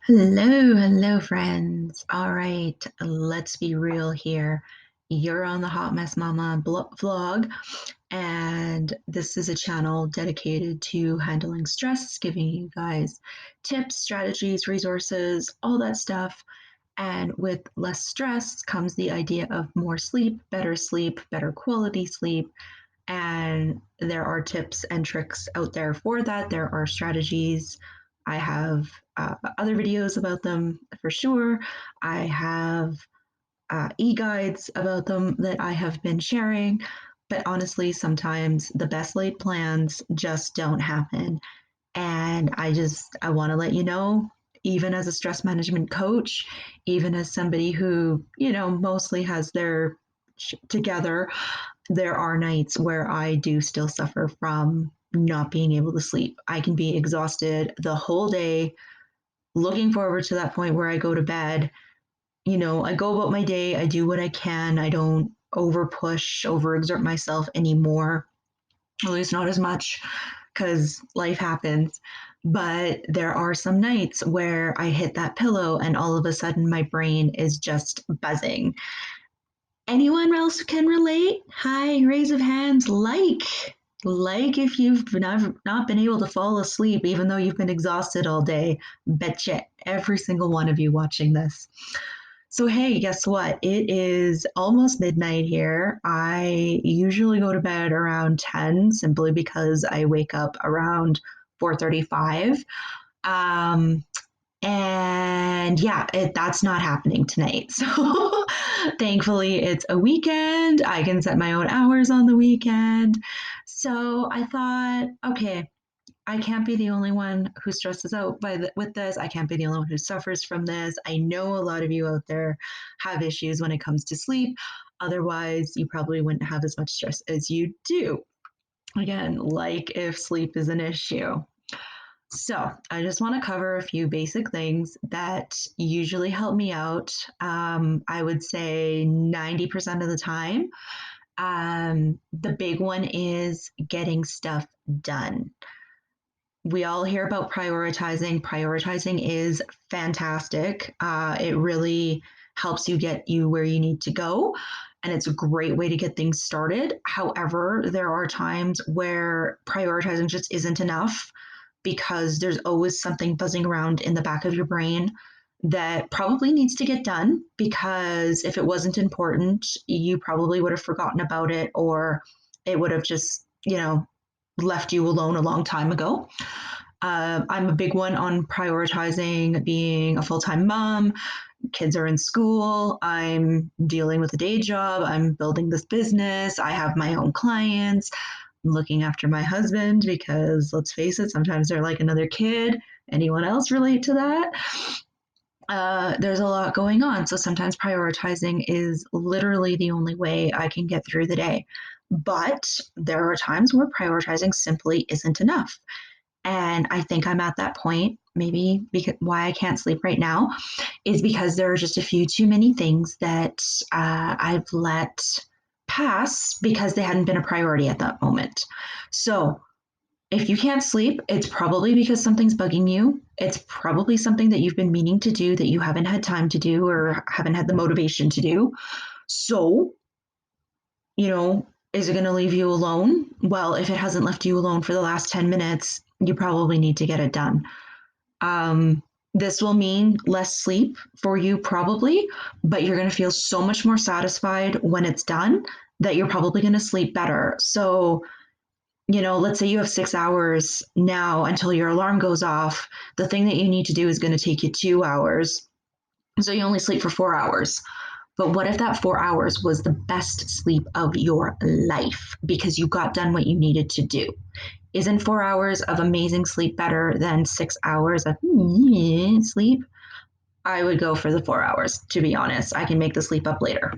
Hello, friends. All right, let's be real here. You're on the Hot Mess Mama vlog, and this is a channel dedicated to handling stress, giving you guys tips, strategies, resources, all that stuff. And with less stress comes the idea of more sleep, better quality sleep, and there are tips and tricks out there for that. There are strategies. I have other videos about them for sure. I have e-guides about them that I have been sharing. But honestly, sometimes the best laid plans just don't happen. And I want to let you know, even as a stress management coach, even as somebody who, mostly has their together, there are nights where I do still suffer from not being able to sleep. I can be exhausted the whole day, looking forward to that point where I go to bed. I go about my day, I do what I can, I don't over push, overexert myself anymore, at least not as much because life happens. But there are some nights where I hit that pillow and all of a sudden my brain is just buzzing. Anyone else can relate? Hi, raise of hands. Like if you've not been able to fall asleep, even though you've been exhausted all day. Betcha every single one of you watching this. So, hey, guess what? It is almost midnight here. I usually go to bed around 10 simply because I wake up around 4:35. Um, and yeah, that's not happening tonight. So thankfully, it's a weekend. I can set my own hours on the weekend. So I thought, okay, I can't be the only one who stresses out with this. I can't be the only one who suffers from this. I know a lot of you out there have issues when it comes to sleep. Otherwise, you probably wouldn't have as much stress as you do. Again, like if sleep is an issue. So, I just want to cover a few basic things that usually help me out. I would say 90% of the time. The big one is getting stuff done. We all hear about prioritizing. Prioritizing is fantastic. It really helps you get you where you need to go. And it's a great way to get things started. However, there are times where prioritizing just isn't enough because there's always something buzzing around in the back of your brain that probably needs to get done because if it wasn't important, you probably would have forgotten about it or it would have just, left you alone a long time ago. I'm a big one on prioritizing being a full time mom. Kids are in school. I'm dealing with a day job. I'm building this business. I have my own clients. I'm looking after my husband because let's face it, sometimes they're like another kid. Anyone else relate to that? There's a lot going on. So sometimes prioritizing is literally the only way I can get through the day. But there are times where prioritizing simply isn't enough. And I think I'm at that point, maybe because why I can't sleep right now is because there are just a few too many things that I've let pass because they hadn't been a priority at that moment. So if you can't sleep, it's probably because something's bugging you. It's probably something that you've been meaning to do that you haven't had time to do or haven't had the motivation to do. So, is it going to leave you alone? Well, if it hasn't left you alone for the last 10 minutes, you probably need to get it done. Um, this will mean less sleep for you, probably, but you're going to feel so much more satisfied when it's done that you're probably going to sleep better. So, let's say you have 6 hours now until your alarm goes off. The thing that you need to do is going to take you 2 hours. So you only sleep for 4 hours. But what if that 4 hours was the best sleep of your life because you got done what you needed to do? Isn't 4 hours of amazing sleep better than 6 hours of sleep? I would go for the 4 hours, to be honest. I can make the sleep up later.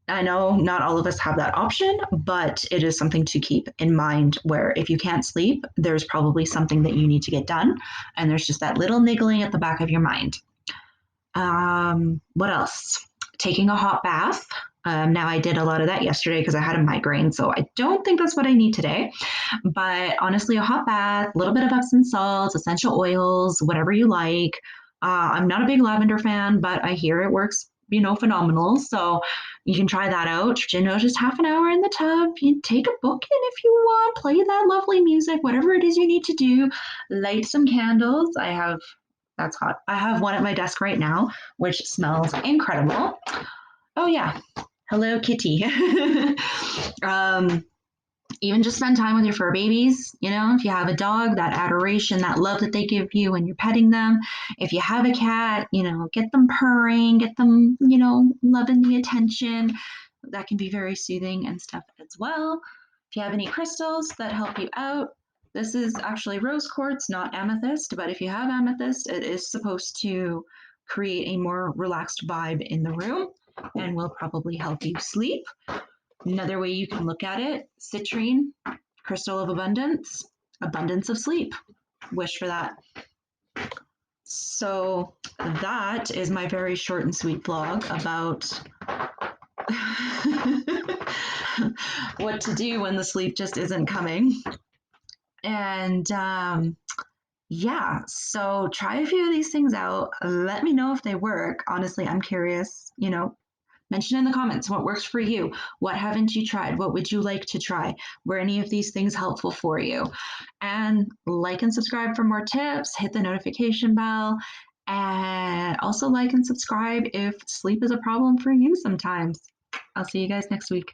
I know not all of us have that option, but it is something to keep in mind where if you can't sleep, there's probably something that you need to get done. And there's just that little niggling at the back of your mind. What else? Taking a hot bath. Now, I did a lot of that yesterday because I had a migraine, so I don't think that's what I need today. But honestly, a hot bath, a little bit of Epsom salts, essential oils, whatever you like. I'm not a big lavender fan, but I hear it works, phenomenal. So you can try that out. Just half an hour in the tub. You take a book in if you want, play that lovely music, whatever it is you need to do. Light some candles. That's hot. I have one at my desk right now, which smells incredible. Oh, yeah. Hello, Kitty. um, Even just spend time with your fur babies. If you have a dog, that adoration, that love that they give you when you're petting them. If you have a cat, get them purring, get them, loving the attention. That can be very soothing and stuff as well. If you have any crystals that help you out, this is actually rose quartz, not amethyst, but if you have amethyst, it is supposed to create a more relaxed vibe in the room and will probably help you sleep. Another way you can look at it, citrine, crystal of abundance, abundance of sleep. Wish for that. So that is my very short and sweet vlog about what to do when the sleep just isn't coming. And yeah, so try a few of these things out. Let me know if they work. Honestly, I'm curious, mention in the comments what works for you. What haven't you tried? What would you like to try? Were any of these things helpful for you? And like and subscribe for more tips. Hit the notification bell. And also like and subscribe if sleep is a problem for you sometimes. I'll see you guys next week.